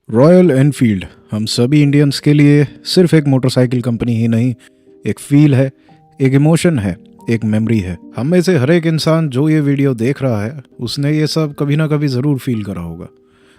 Royal Enfield हम सभी Indians के लिए सिर्फ एक मोटरसाइकिल कंपनी ही नहीं, एक फील है, एक इमोशन है, एक मेमोरी है। हम में से हर एक इंसान जो ये वीडियो देख रहा है उसने ये सब कभी ना कभी ज़रूर फील करा होगा,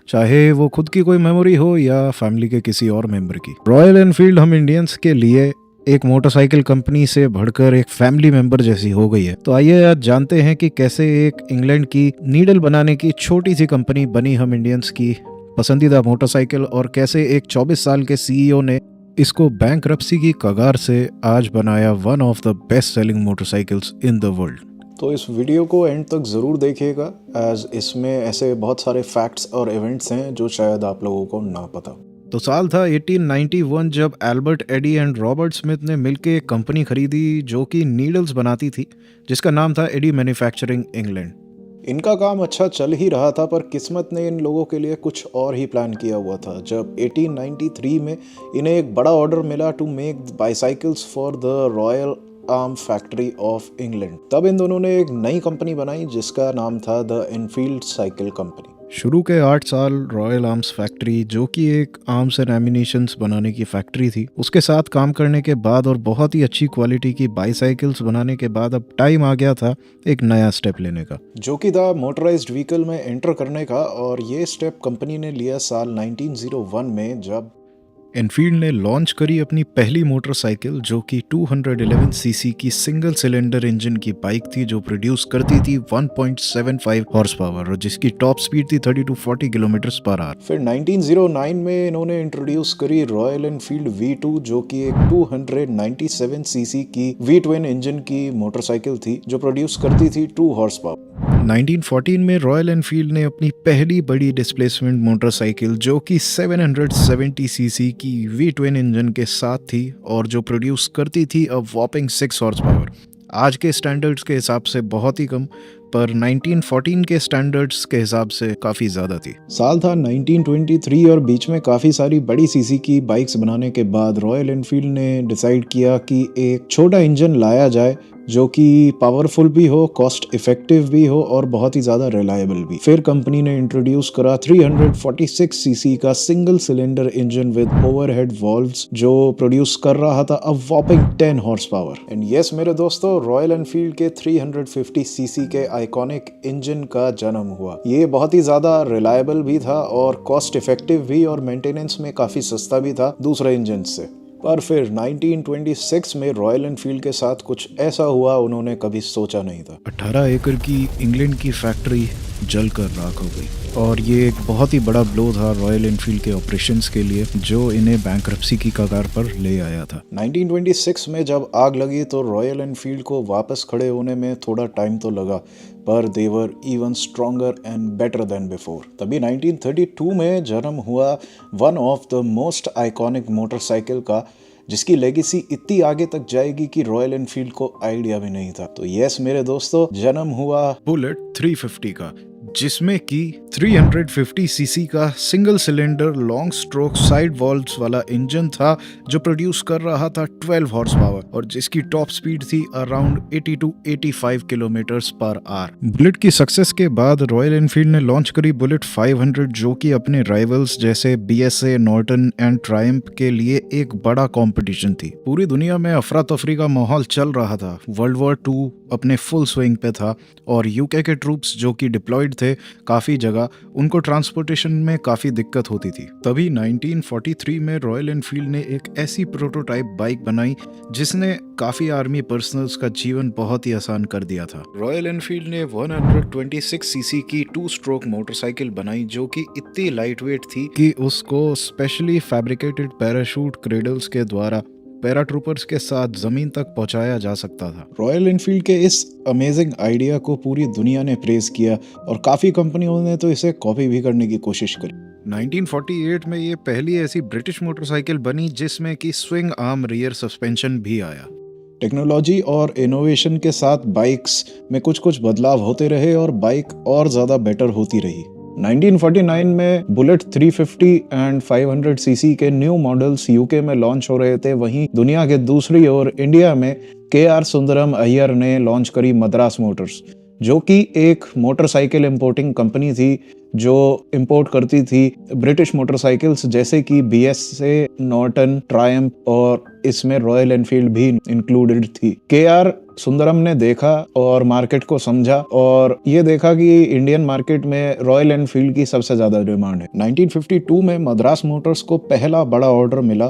चाहे वो खुद की कोई मेमोरी हो या फैमिली के किसी और मेंबर की। रॉयल एनफील्ड हम इंडियंस के लिए एक मोटरसाइकिल कंपनी से बढ़कर एक फैमिली मेंबर जैसी हो गई है। तो आइए आज जानते हैं कि कैसे एक इंग्लैंड की नीडल बनाने की छोटी सी कंपनी बनी हम इंडियंस की पसंदीदा मोटरसाइकिल, और कैसे एक 24 साल के सीईओ ने इसको बैंकरप्सी की कगार से आज बनाया one of the best selling motorcycles in the world. तो इस वीडियो को एंड तक ज़रूर देखिएगा, एज इसमें ऐसे बहुत सारे फैक्ट्स और इवेंट्स हैं जो शायद आप लोगों को ना पता। तो साल था 1891 जब Albert Eadie and Robert Smith ने मिलकर एक कंपनी खरीदी जो कि नीडल्स बनाती थी, जिसका नाम था एडी मैन्युफैक्चरिंग इंग्लैंड। इनका काम अच्छा चल ही रहा था, पर किस्मत ने इन लोगों के लिए कुछ और ही प्लान किया हुआ था। जब 1893 में इन्हें एक बड़ा ऑर्डर मिला to make bicycles for the royal arm factory of England, तब इन दोनों ने एक नई कंपनी बनाई जिसका नाम था द एनफील्ड साइकिल कंपनी। शुरू के 8 साल रॉयल आर्म्स फैक्ट्री, जो कि एक आर्म्स एंड एमिनेशंस बनाने की फैक्ट्री थी, उसके साथ काम करने के बाद और बहुत ही अच्छी क्वालिटी की बाईसाइकिल्स बनाने के बाद अब टाइम आ गया था एक नया स्टेप लेने का, जो कि था मोटराइज्ड व्हीकल में एंटर करने का। और ये स्टेप कंपनी ने लिया साल 1901 में, जब एनफील्ड ने लॉन्च करी अपनी पहली मोटरसाइकिल, जो कि 211 सीसी की सिंगल सिलेंडर इंजन की बाइक थी, जो प्रोड्यूस करती थी 1.75 हॉर्स पावर और जिसकी टॉप स्पीड थी 30 to 40 किलोमीटर पर आवर। फिर 1909 में इन्होंने इंट्रोड्यूस करी रॉयल एनफील्ड V2, जो कि एक 297 सीसी की V twin इंजन की मोटरसाइकिल थी जो प्रोड्यूस करती थी 2 हॉर्स पावर। 1914 में रॉयल एनफील्ड ने अपनी पहली बड़ी डिस्प्लेसमेंट मोटरसाइकिल, जो कि 770 सीसी की V twin इंजन के साथ थी और जो प्रोड्यूस करती थी अ वॉपिंग 6 हॉर्स पावर। आज के स्टैंडर्ड्स के हिसाब से बहुत ही कम, पर 1914 के स्टैंडर्ड्स के हिसाब से काफ़ी ज़्यादा थी। साल था 1923 और बीच में काफ़ी सारी बड़ी सीसी की बाइक्स बनाने के बाद रॉयल एनफील्ड ने डिसाइड किया कि एक छोटा इंजन लाया जाए जो कि पावरफुल भी हो, कॉस्ट इफेक्टिव भी हो और बहुत ही ज़्यादा रिलायबल भी। फिर कंपनी ने इंट्रोड्यूस करा 346 सीसी का single cylinder engine with overhead valves, जो प्रोड्यूस कर रहा था अ वॉपिंग 10 हॉर्स पावर। एंड यस मेरे दोस्तों, रॉयल एनफील्ड के 350 सीसी के आइकॉनिक इंजन का जन्म हुआ। ये बहुत ही ज़्यादा रिलायबल भी था और कॉस्ट इफेक्टिव भी, और मेंटेनेंस में काफ़ी सस्ता भी था दूसरे इंजन से। पर फिर 1926 में रॉयल एनफील्ड के साथ कुछ ऐसा हुआ उन्होंने कभी सोचा नहीं था। 18 एकड़ की इंग्लैंड की फैक्ट्री जलकर राख हो गई, और ये एक बहुत ही बड़ा ब्लो था रॉयल एनफील्ड के ऑपरेशंस के लिए, जो इन्हें बैंकरप्सी की कगार पर ले आया था। 1926 में जब आग लगी तो रॉयल एनफील्ड को वापस खड़े होने में थोड़ा टाइम तो लगा, पर they were even stronger and better than before. तभी 1932 में जन्म हुआ one of the most iconic motorcycle का, जिसकी लेगेसी इतनी आगे तक जाएगी कि रॉयल एनफील्ड को आइडिया भी नहीं था। तो यस मेरे दोस्तों, जन्म हुआ बुलेट 350 का, जिसमें कि 350 सीसी का single cylinder long stroke side valves वाला इंजन था, जो प्रोड्यूस कर रहा था 12 हॉर्स पावर और जिसकी टॉप स्पीड थी around 80 to 85 kilometres per hour. Bullet की सक्सेस के बाद रॉयल एनफील्ड ने लॉन्च करी बुलेट 500, जो कि अपने राइवल्स जैसे BSA, नॉर्टन एंड ट्रायम्फ के लिए एक बड़ा कंपटीशन थी। पूरी दुनिया में अफरा तफरी का माहौल चल रहा था। वर्ल्ड वॉर 2 अपने फुल स्विंग पे था और यूके के ट्रूप्स जो कि डिप्लॉयड थे काफ़ी जगह, उनको ट्रांसपोर्टेशन में काफ़ी दिक्कत होती थी। तभी 1943 में रॉयल एनफील्ड ने एक ऐसी प्रोटोटाइप बाइक बनाई जिसने काफ़ी आर्मी पर्सनल्स का जीवन बहुत ही आसान कर दिया था। रॉयल एनफील्ड ने 126 सीसी की 2 स्ट्रोक मोटरसाइकिल बनाई, जो कि इतनी लाइट वेट थी कि उसको स्पेशली फैब्रिकेटेड पैराशूट क्रेडल्स के द्वारा पैराट्रूपर्स के साथ जमीन तक पहुंचाया जा सकता था। रॉयल एनफील्ड के इस अमेजिंग आइडिया को पूरी दुनिया ने प्रेज किया और काफ़ी कंपनियों ने तो इसे कॉपी भी करने की कोशिश करी। 1948 में ये पहली ऐसी ब्रिटिश मोटरसाइकिल बनी जिसमें कि स्विंग आर्म रियर सस्पेंशन भी आया। टेक्नोलॉजी और इनोवेशन के साथ बाइक्स में कुछ कुछ बदलाव होते रहे और बाइक और ज़्यादा बेटर होती रही। 1949 में बुलेट 350 एंड 500 सीसी के न्यू मॉडल्स यूके में लॉन्च हो रहे थे। वहीं दुनिया के दूसरी ओर इंडिया में KR सुंदरम अय्यर ने लॉन्च करी मद्रास मोटर्स, जो कि एक मोटरसाइकिल इंपोर्टिंग कंपनी थी जो इंपोर्ट करती थी ब्रिटिश मोटरसाइकिल्स जैसे कि BSA, नॉर्टन, ट्रायम्फ और इसमें रॉयल एनफील्ड भी इंक्लूडेड थी। KR सुंदरम ने देखा और मार्केट को समझा और ये देखा कि इंडियन मार्केट में रॉयल एनफील्ड की सबसे ज्यादा डिमांड है। 1952 में मद्रास मोटर्स को पहला बड़ा ऑर्डर मिला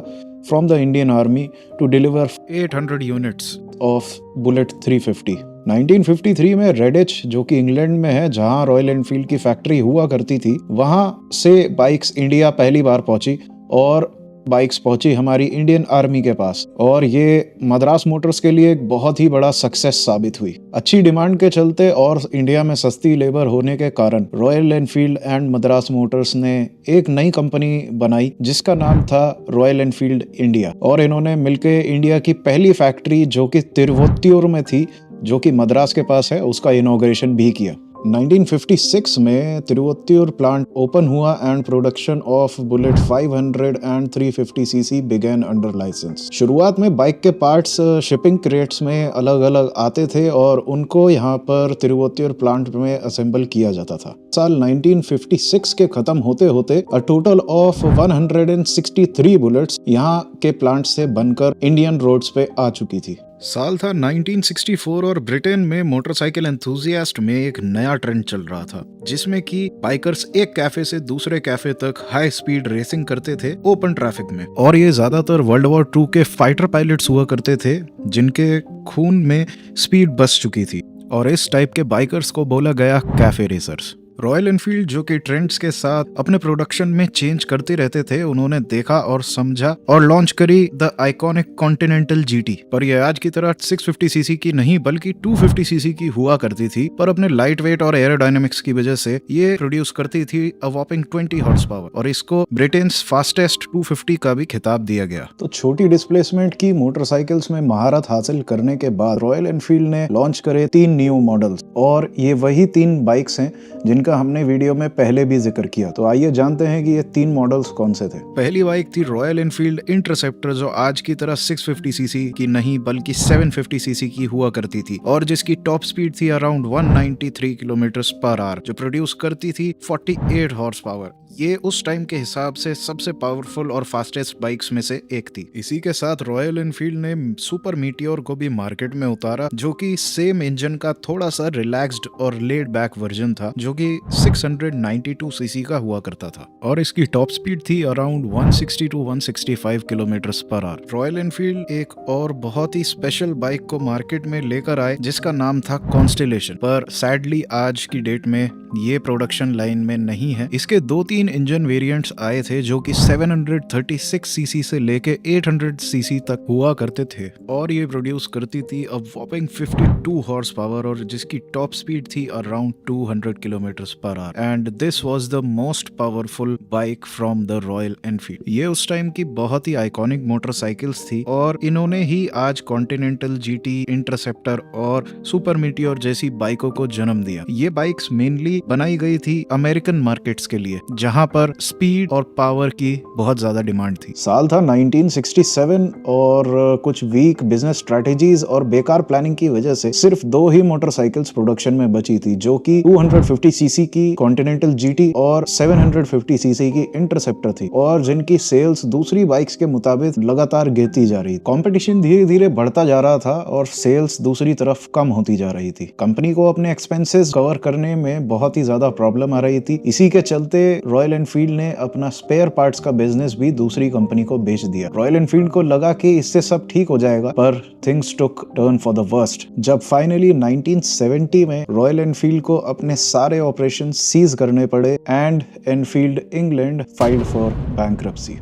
from the Indian army to deliver 800 units of bullet 350। 1953 में रेडिच जो कि इंग्लैंड में है जहां रॉयल एनफील्ड की फैक्ट्री हुआ करती थी, वहां से बाइक्स इंडिया पहली बार पहुंची और बाइक्स पहुंची हमारी इंडियन आर्मी के पास और ये मद्रास मोटर्स के लिए एक बहुत ही बड़ा सक्सेस साबित हुई। अच्छी डिमांड के चलते और इंडिया में सस्ती लेबर होने के कारण royal Enfield and Madras Motors ने एक नई कंपनी बनाई जिसका नाम था रॉयल एनफील्ड इंडिया और इन्होंने मिलकर इंडिया की पहली फैक्ट्री जो कि तिरुवोत्तियूर में थी, जो कि मद्रास के पास है, उसका इनॉग्रेशन भी किया। 1956 में तिरुवोत्तियूर प्लांट ओपन हुआ and production of bullet 500 and 350 CC begin under licence. शुरुआत में बाइक के पार्ट्स शिपिंग क्रेट्स में अलग अलग आते थे और उनको यहाँ पर तिरुवोत्तियूर प्लांट में असेंबल किया जाता था। साल 1956 के खत्म होते होते अ टोटल ऑफ 163 बुलेट्स यहाँ के प्लांट से बनकर इंडियन रोड्स पे आ चुकी थी। साल था 1964 और ब्रिटेन में मोटरसाइकिल एंथुजियास्ट में एक नया ट्रेंड चल रहा था जिसमें कि बाइकर्स एक कैफे से दूसरे कैफे तक हाई स्पीड रेसिंग करते थे ओपन ट्रैफिक में। और ये ज्यादातर वर्ल्ड वॉर 2 के फाइटर पायलट्स हुआ करते थे जिनके खून में स्पीड बस चुकी थी और इस टाइप के बाइकर्स को बोला गया कैफे रेसर्स। रॉयल एनफील्ड जो कि ट्रेंड्स के साथ अपने प्रोडक्शन में चेंज करते रहते थे, उन्होंने देखा और समझा और लॉन्च करी द आइकॉनिक कॉन्टिनेंटल GT। पर यह आज की तरह 650 सीसी की नहीं बल्कि 250 सीसी की हुआ करती थी, पर अपने लाइट वेट और एरोडायनेमिक्स की वजह से ये प्रोड्यूस करती थी अ वॉपिंग 20 हॉर्स पावर और इसको ब्रिटेन्स फास्टेस्ट 250 का भी खिताब दिया गया। तो छोटी डिस्प्लेसमेंट की मोटरसाइकिल्स में महारत हासिल करने के बाद रॉयल एनफील्ड ने लॉन्च करे 3 न्यू मॉडल्स और ये वही 3 बाइक्स हैं जिनका हमने वीडियो में पहले भी जिक्र किया। तो आइए जानते हैं कि ये 3 मॉडल्स कौन से थे। पहली बाइक थी रॉयल एनफील्ड इंटरसेप्टर जो आज की तरह 650 सीसी की नहीं बल्कि 750 सीसी की हुआ करती थी और जिसकी टॉप स्पीड थी अराउंड 193 किलोमीटर पर आवर जो प्रोड्यूस करती थी 48 हॉर्स पावर। ये उस टाइम के हिसाब से सबसे पावरफुल और फास्टेस्ट बाइक्स में से एक थी। इसी के साथ रॉयल एनफील्ड ने सुपर मीटियोर को भी मार्केट में उतारा जो कि सेम इंजन का थोड़ा सा रिलैक्स्ड और लेड बैक वर्जन था जो कि 692 सीसी का हुआ करता था और इसकी टॉप स्पीड थी around 160 to 165 kilometre per hour. Royal Enfield एक और बहुत ही स्पेशल बाइक को मार्केट में लेकर आए जिसका नाम था कॉन्स्टेलेशन, पर सैडली आज की डेट में ये प्रोडक्शन लाइन में नहीं है। इसके 2-3 इंजन वेरिएंट्स आए थे जो कि 736 सीसी से लेके 800 सीसी तक हुआ करते थे और ये प्रोड्यूस करती थी अ वॉपिंग 52 हॉर्स पावर और जिसकी टॉप स्पीड थी around 200 kilometre per our and this was the most powerful bike from the royal Enfield. ये उस टाइम की बहुत ही आइकॉनिक मोटरसाइकिल्स थी और इन्होंने ही आज कॉन्टिनेंटल GT, इंटरसेप्टर और सुपर मीटियोर जैसी बाइकों को जन्म दिया। ये बाइक्स मेनली बनाई गई थी अमेरिकन मार्केट्स के लिए जहां पर स्पीड और पावर की बहुत ज्यादा डिमांड थी। साल था 1967 और कुछ वीक बिजनेस स्ट्रेटेजीज और बेकार प्लानिंग की वजह से सिर्फ 2 ही मोटरसाइकिल्स प्रोडक्शन में बची थी जो कि 250 सीसी की कॉन्टिनेंटल GT और 750 सीसी की इंटरसेप्टर थी और जिनकी सेल्स दूसरी बाइक्स के मुताबिक लगातार गिरती जा रही। कंपटीशन धीरे धीरे बढ़ता जा रहा था और सेल्स दूसरी तरफ कम होती जा रही थी। कंपनी को अपने एक्सपेंसेस कवर करने में बहुत ही ज्यादा प्रॉब्लम आ रही थी। इसी के चलते रॉयल एनफील्ड ने अपना स्पेयर पार्ट्स का बिजनेस भी दूसरी कंपनी को बेच दिया। रॉयल एनफील्ड को लगा कि इससे सब ठीक हो जाएगा, पर things took turn for the worst जब फाइनली 1970 में रॉयल एनफील्ड को अपने सारे ऑपरेशन सीज करने पड़े and Enfield England filed for bankruptcy.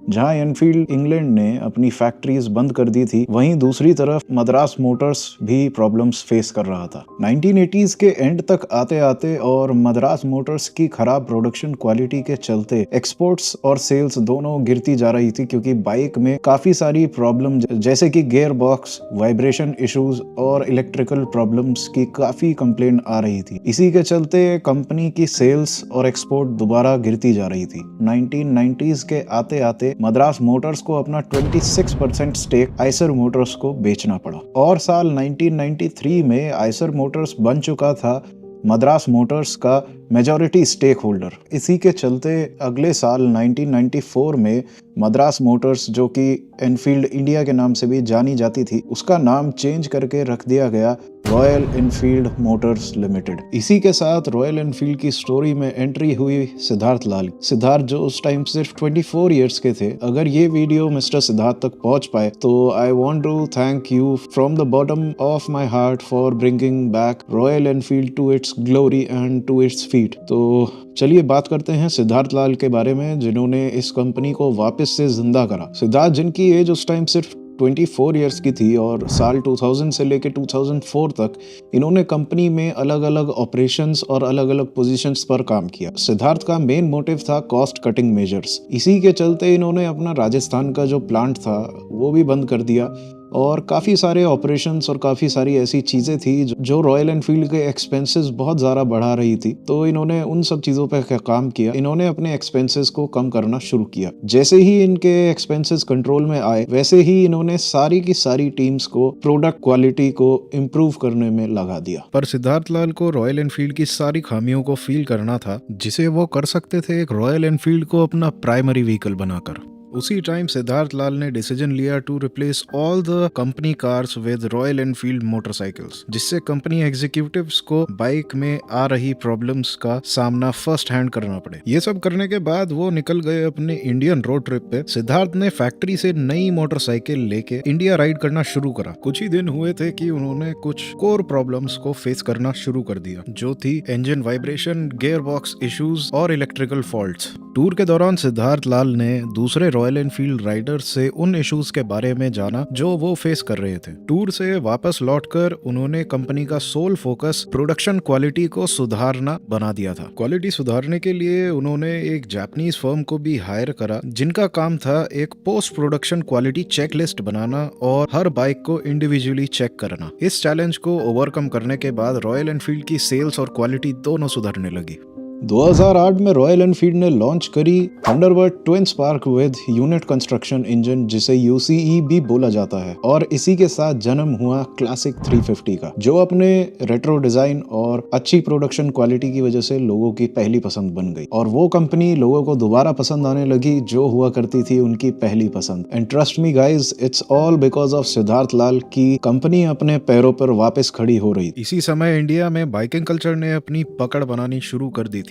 जहां एनफील्ड इंग्लैंड ने अपनी फैक्ट्रीज बंद कर दी थी, वहीं दूसरी तरफ मद्रास मोटर्स भी प्रॉब्लम्स फेस कर रहा था। 1980s के एंड तक आते आते और मद्रास मोटर्स की खराब प्रोडक्शन क्वालिटी के चलते एक्सपोर्ट्स और सेल्स दोनों गिरती जा रही थी क्योंकि बाइक में काफी सारी प्रॉब्लम जैसे कि गियर बॉक्स, वाइब्रेशन इश्यूज और इलेक्ट्रिकल प्रॉब्लम्स की काफी कंप्लेंट आ रही थी। इसी के चलते कंपनी की सेल्स और एक्सपोर्ट दोबारा गिरती जा रही थी। 1990s के आते आते मद्रास मोटर्स को अपना 26% स्टेक आइसर मोटर्स को बेचना पड़ा। और साल 1993 में आइसर मोटर्स बन चुका था मद्रास मोटर्स का मेजॉरिटी स्टेक होल्डर। इसी के चलते अगले साल 1994 में मद्रास मोटर्स, जो कि एनफील्ड इंडिया के नाम से भी जानी जाती थी, उसका नाम चेंज करके रख दिया गया रॉयल एनफील्ड मोटर्स लिमिटेड। इसी के साथ रॉयल एनफील्ड की स्टोरी में एंट्री हुई सिद्धार्थ लाल। सिद्धार्थ जो उस टाइम सिर्फ 24 इयर्स के थे। अगर ये वीडियो मिस्टर सिद्धार्थ तक पहुंच पाए तो I want to thank you from the bottom of my heart for bringing back Royal Enfield to its glory and to its feet. तो चलिए बात करते हैं सिद्धार्थ लाल के बारे में, जिन्होंने इस कंपनी को वापस से जिंदा करा। सिद्धार्थ, जिनकी एज उस टाइम सिर्फ 24 इयर्स की थी और साल 2000 से लेकर 2004 तक इन्होंने कंपनी में अलग अलग ऑपरेशंस और अलग अलग पोजीशंस पर काम किया। सिद्धार्थ का मेन मोटिव था कॉस्ट कटिंग मेजर्स। इसी के चलते इन्होंने अपना राजस्थान का जो प्लांट था वो भी बंद कर दिया और काफ़ी सारे ऑपरेशंस और काफ़ी सारी ऐसी चीज़ें थी जो रॉयल एनफील्ड के एक्सपेंसेस बहुत ज़्यादा बढ़ा रही थी। तो इन्होंने उन सब चीज़ों पर काम किया। इन्होंने अपने एक्सपेंसेस को कम करना शुरू किया। जैसे ही इनके एक्सपेंसेस कंट्रोल में आए वैसे ही इन्होंने सारी की सारी टीम्स को प्रोडक्ट क्वालिटी को इम्प्रूव करने में लगा दिया। पर सिद्धार्थ लाल को रॉयल एनफील्ड की सारी खामियों को फील करना था, जिसे वो कर सकते थे एक रॉयल एनफील्ड को अपना प्राइमरी व्हीकल बनाकर। उसी टाइम सिद्धार्थ लाल ने डिसीजन लिया to replace all the company cars with Royal Enfield motorcycles, जिससे कंपनी एग्जीक्यूटिव्स को बाइक में आ रही प्रॉब्लम्स का सामना फर्स्ट हैंड करना पड़े। ये सब करने के बाद वो निकल गए अपने इंडियन रोड ट्रिप पे। सिद्धार्थ ने फैक्ट्री से नई मोटरसाइकिल लेके इंडिया राइड करना शुरू करा। कुछ ही दिन हुए थे कि उन्होंने कुछ कोर प्रॉब्लम्स को फेस करना शुरू कर दिया, जो थी engine vibration, gear box issues और इलेक्ट्रिकल फॉल्ट्स। टूर के दौरान सिद्धार्थ लाल ने दूसरे रॉयल एनफील्ड राइडर्स से उन इश्यूज के बारे में जाना जो वो फेस कर रहे थे। टूर से वापस लौटकर उन्होंने कंपनी का सोल फोकस प्रोडक्शन क्वालिटी को सुधारना बना दिया था। क्वालिटी सुधारने के लिए उन्होंने एक जापानीज फर्म को भी हायर करा, जिनका काम था एक post production quality check list बनाना और हर बाइक को इंडिविजुअली चेक करना। इस चैलेंज को ओवरकम करने के बाद रॉयल एनफील्ड की सेल्स और क्वालिटी दोनों सुधरने लगी। 2008 में रॉयल एनफील्ड ने लॉन्च करी Thunderbird twin spark with unit construction engine, जिसे यूसीई भी बोला जाता है। और इसी के साथ जन्म हुआ क्लासिक 350 का, जो अपने रेट्रो डिजाइन और अच्छी प्रोडक्शन क्वालिटी की वजह से लोगों की पहली पसंद बन गई। और वो कंपनी लोगों को दोबारा पसंद आने लगी जो हुआ करती थी उनकी पहली पसंद। And trust me guys, it's all because of Siddhartha Lal की कंपनी अपने पैरों पर वापस खड़ी हो रही। इसी समय इंडिया में बाइकिंग कल्चर ने अपनी पकड़ बनानी शुरू कर दी थी।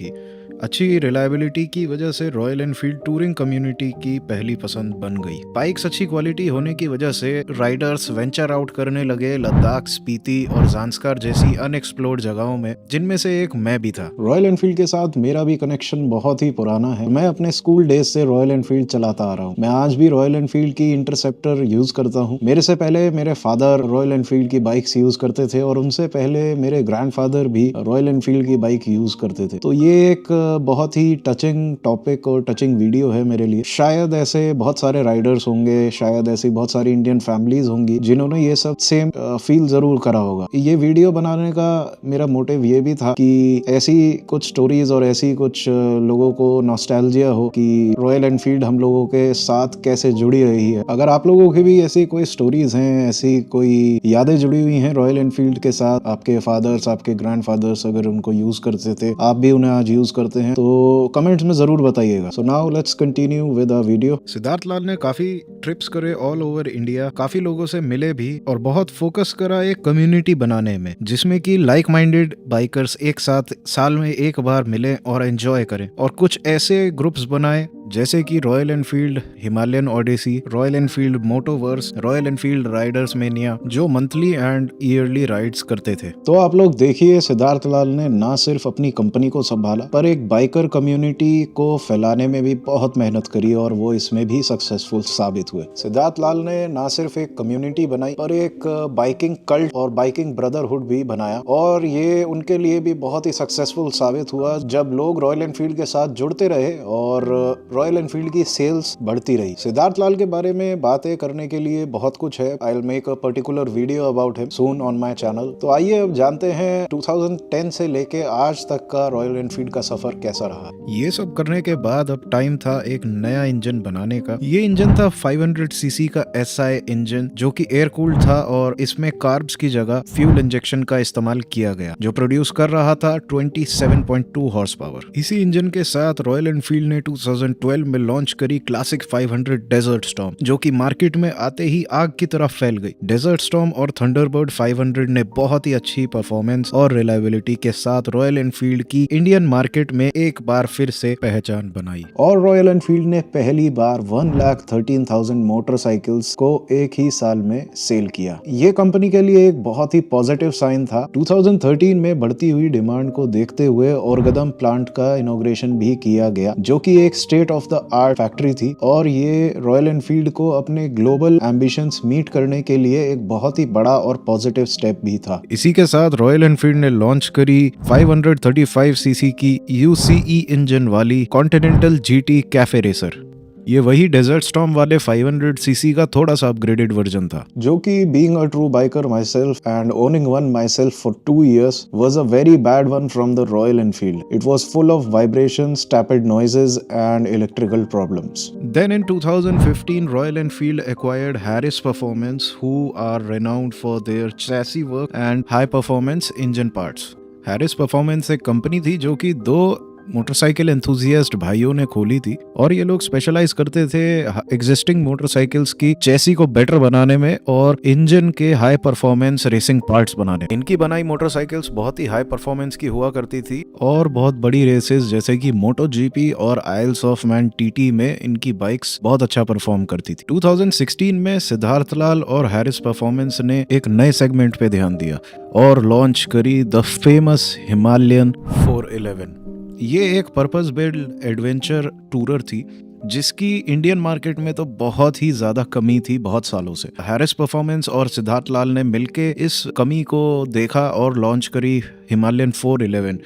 अच्छी रिलायबिलिटी की वजह से रॉयल एनफील्ड टूरिंग कम्युनिटी की पहली पसंद बन गई। बाइक्स अच्छी क्वालिटी होने की वजह से राइडर्स वेंचर आउट करने लगे लद्दाख, स्पीति और ज़ांस्कार जैसी अनएक्सप्लोर्ड जगहों में, जिनमें से एक मैं भी था। रॉयल एनफील्ड के साथ मेरा भी कनेक्शन बहुत ही पुराना है। मैं अपने स्कूल डेज से रॉयल एनफील्ड चलाता आ रहा हूँ। मैं आज भी रॉयल एनफील्ड की इंटरसेप्टर यूज करता हूँ। मेरे से पहले मेरे फादर रॉयल एनफील्ड की बाइक्स यूज करते थे और उनसे पहले मेरे ग्रैंडफादर भी रॉयल एनफील्ड की बाइक यूज करते थे। तो ये एक बहुत ही टचिंग टॉपिक और टचिंग वीडियो है मेरे लिए। शायद ऐसे बहुत सारे राइडर्स होंगे, शायद ऐसी बहुत सारी इंडियन फैमिलीज होंगी जिन्होंने ये सब सेम फील जरूर करा होगा। ये वीडियो बनाने का मेरा मोटिव ये भी था कि ऐसी कुछ स्टोरीज और ऐसी कुछ लोगों को नॉस्टैल्जिया हो कि रॉयल एनफील्ड हम लोगों के साथ कैसे जुड़ी रही है। अगर आप लोगों की भी ऐसी कोई स्टोरीज हैं, ऐसी कोई यादें जुड़ी हुई हैं रॉयल एनफील्ड के साथ, आपके फादर्स, आपके ग्रैंडफादर्स अगर उनको यूज करते थे, आप भी उन्हें आज यूज करते हैं, तो कमेंट्स में जरूर बताइएगा। So now let's continue with our video. Siddhartha Lal ने काफी ट्रिप्स करे ऑल ओवर इंडिया, काफी लोगों से मिले भी और बहुत फोकस करा एक कम्युनिटी बनाने में, जिसमें कि लाइक माइंडेड बाइकर्स एक साथ साल में एक बार मिले और एंजॉय करें। और कुछ ऐसे ग्रुप्स बनाए जैसे कि royal Enfield Himalayan Odyssey, royal Enfield Motoverse, royal Enfield Riders mania, जो मंथली एंड ईयरली राइड्स करते थे। तो आप लोग देखिए, सिद्धार्थ लाल ने ना सिर्फ अपनी कंपनी को संभाला पर एक बाइकर कम्युनिटी को फैलाने में भी बहुत मेहनत करी और वो इसमें भी सक्सेसफुल साबित हुए। सिद्धार्थ लाल ने ना सिर्फ एक कम्युनिटी बनाई पर एक बाइकिंग कल्ट और बाइकिंग ब्रदरहुड भी बनाया, और ये उनके लिए भी बहुत ही सक्सेसफुल साबित हुआ जब लोग रॉयल एनफील्ड के साथ जुड़ते रहे और रॉयल एनफील्ड की सेल्स बढ़ती रही। सिद्धार्थ लाल के बारे में बातें करने के लिए बहुत कुछ है। I will make a particular video about him soon on my channel. तो आइए अब जानते हैं 2010 से लेके आज तक का रॉयल एनफील्ड का सफर कैसा रहा। ये सब करने के बाद अब टाइम था एक नया इंजन बनाने का। ये इंजन था 500 सीसी का SI इंजन, जो कि एयर कूल्ड था और इसमें कार्ब्स की जगह फ्यूल इंजेक्शन का इस्तेमाल किया गया, जो प्रोड्यूस कर रहा था 27.2 हॉर्स पावर। इसी इंजन के साथ रॉयल एनफील्ड ने 2012 में लॉन्च करी क्लासिक 500 डेजर्ट स्टॉर्म, जो कि मार्केट में आते ही आग की तरह फैल गई। डेजर्ट स्टॉर्म और थंडरबर्ड 500 ने बहुत ही अच्छी परफॉर्मेंस और रिलायबिलिटी के साथ रॉयल एनफील्ड की इंडियन मार्केट में एक बार फिर से पहचान बनाई। और रॉयल एनफील्ड ने पहली बार 1,13,000 मोटरसाइकिल्स को एक ही साल में सेल किया। ये कंपनी के लिए एक बहुत ही पॉजिटिव साइन था। 2013 में बढ़ती हुई डिमांड को देखते हुए ओरगदम प्लांट का इनॉग्रेशन भी किया गया, जो कि एक state of the art factory थी और ये रॉयल एनफील्ड को अपने ग्लोबल एम्बिशंस मीट करने के लिए एक बहुत ही बड़ा और पॉजिटिव स्टेप भी था। इसी के साथ रॉयल एनफील्ड ने लॉन्च करी 535 सीसी की UCE इंजन वाली कॉन्टिनेंटल GT कैफे रेसर। ये वही डेजर्ट स्टॉर्म वाले 500 सीसी का थोड़ा सा अपग्रेडेड वर्जन था, जो कि being a true biker myself and owning one myself for 2 years was a very bad one from the Royal Enfield. It was full of vibrations, tapped noises and electrical problems. Then in 2015 Royal Enfield acquired Harris Performance, who are renowned for their chassis work and high performance engine parts. Harris Performance एक company थी जो कि 2 motorcycle enthusiast भाइयों ने खोली थी और ये लोग स्पेशलाइज करते थे एग्जिस्टिंग मोटरसाइकिल्स की चेसी को बेटर बनाने में और इंजन के हाई परफॉर्मेंस रेसिंग पार्ट्स बनाने। इनकी बनाई मोटरसाइकिल्स बहुत ही हाई परफॉर्मेंस की हुआ करती थी और बहुत बड़ी रेसेस जैसे कि MotoGP और आइल्स ऑफ मैन TT में इनकी बाइक्स बहुत अच्छा परफॉर्म करती थी। 2016 में सिद्धार्थ लाल और हैरिस परफॉर्मेंस ने एक नए सेगमेंट पे ध्यान दिया और लॉन्च करी द फेमस हिमालयन 411। ये एक पर्पस बिल्ड एडवेंचर टूरर थी, जिसकी इंडियन मार्केट में तो बहुत ही ज्यादा कमी थी बहुत सालों से। हैरिस परफॉर्मेंस और सिद्धार्थ लाल ने मिलके इस कमी को देखा और लॉन्च करी हिमालयन 411,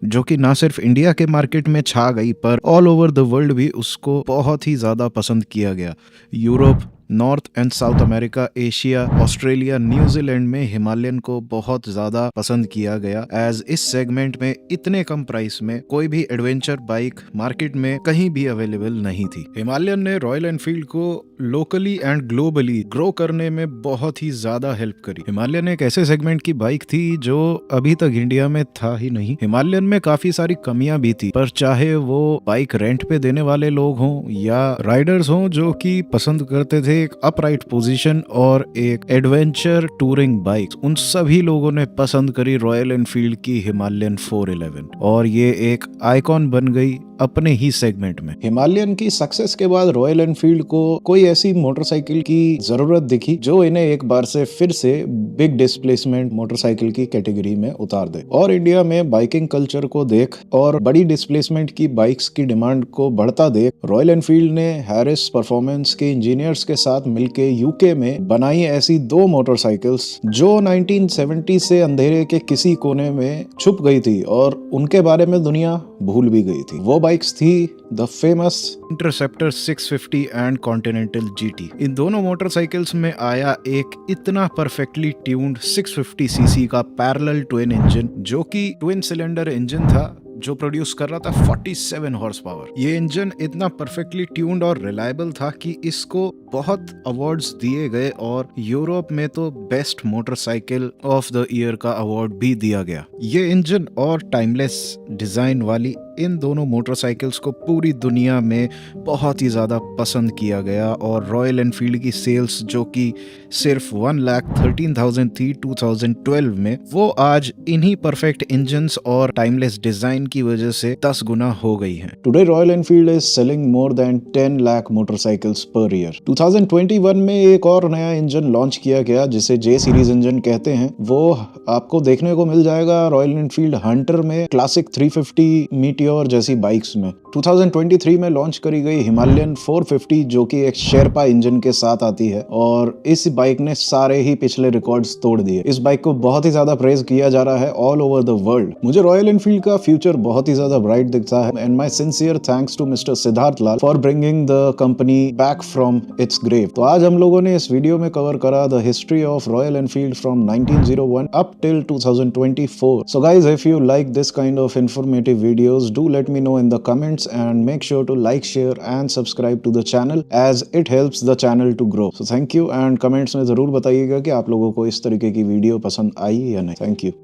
जो कि ना सिर्फ इंडिया के मार्केट में छा गई पर ऑल ओवर द वर्ल्ड भी उसको बहुत ही ज्यादा पसंद किया गया। Europe, north and south America, Asia, Australia, New Zealand में हिमालयन को बहुत ज्यादा पसंद किया गया, एज इस सेगमेंट में इतने कम प्राइस में कोई भी एडवेंचर बाइक मार्केट में कहीं भी अवेलेबल नहीं थी। हिमालयन ने रॉयल एनफील्ड को लोकली एंड ग्लोबली ग्रो करने में बहुत ही ज्यादा हेल्प करी। हिमालयन एक ऐसे सेगमेंट की बाइक थी जो अभी तक इंडिया में था ही नहीं। हिमालयन में काफी सारी कमियां भी थी, पर चाहे वो बाइक रेंट पे देने वाले लोग हों या राइडर्स हों जो कि पसंद करते थे एक अपराइट पोजीशन और एक एडवेंचर टूरिंग बाइक, उन सभी लोगों ने पसंद करी रॉयल एनफील्ड की हिमालयन 411 और ये एक आइकॉन बन गई अपने ही सेगमेंट में। हिमालयन की सक्सेस के बाद रॉयल एनफील्ड को कोई ऐसी मोटरसाइकिल की जरूरत दिखी जो इन्हें एक बार से फिर से बिग डिस्प्लेसमेंट मोटरसाइकिल की कैटेगरी में उतार दे। और इंडिया में बाइकिंग कल्चर को देख और बड़ी डिस्प्लेसमेंट की बाइक्स की डिमांड को बढ़ता देख रॉयल एनफील्ड ने हैरिस परफॉर्मेंस के इंजीनियर्स के साथ मिलके यूके में बनाई ऐसी 2 मोटरसाइकिल्स जो 1970 से अंधेरे के किसी कोने में छुप गई थी और उनके बारे में दुनिया भूल भी गई थी। वो बाइक्स थी the famous interceptor 650 and continental GT। इन दोनों मोटरसाइकिल्स में आया एक इतना परफेक्टली ट्यून्ड 650 सीसी का पैरेलल ट्विन इंजन, जो कि ट्विन सिलेंडर इंजन था जो प्रोड्यूस कर रहा था 47 हॉर्स पावर। ये इंजन इतना परफेक्टली ट्यून्ड और रिलायबल था कि इसको बहुत अवार्ड्स दिए गए और यूरोप में तो best motorcycle of the year का अवार्ड भी दिया गया। ये इंजन और टाइमलेस डिजाइन वाली इन दोनों मोटरसाइकिल्स को पूरी दुनिया में बहुत ही ज्यादा पसंद किया गया और रॉयल एनफील्ड की सेल्स जो कि सिर्फ 1,13,000 थी 2012 में, वो आज इन्हीं परफेक्ट इंजन्स और टाइमलेस डिजाइन की वजह से 10 गुना हो गई है। Today royal Enfield is selling more than 10 lakh motorcycles per year. 2021 में एक और नया इंजन लॉन्च किया गया जिसे J सीरीज इंजन कहते हैं। वो आपको देखने को मिल जाएगा रॉयल एनफील्ड हंटर में क्लासिक 350 मीटियोर मीटियोर जैसी बाइक्स में। 2023 में लॉन्च करी गई हिमालयन 450 जो कि एक शेरपा इंजन के साथ आती है और इस बाइक ने सारे ही पिछले रिकॉर्ड्स तोड़ दिए। इस बाइक को बहुत ही ज्यादा प्रेज किया जा रहा है ऑल ओवर द वर्ल्ड। मुझे रॉयल एनफील्ड का फ्यूचर बहुत ही ज्यादा ब्राइट दिखता है and my sincere thanks to mister Siddhartha Lal for bringing the company back from its grave. तो आज हम लोगों ने इस वीडियो में कवर करा the history of royal Enfield from 1901 up till 2024. So guys, if you like this kind of informative videos, do let me know in the comments and make sure to like, share and subscribe to the channel as it helps the channel to grow. So thank you and comments में जरूर बताइएगा कि आप लोगों को इस तरीके की वीडियो पसंद आई या नहीं। Thank you.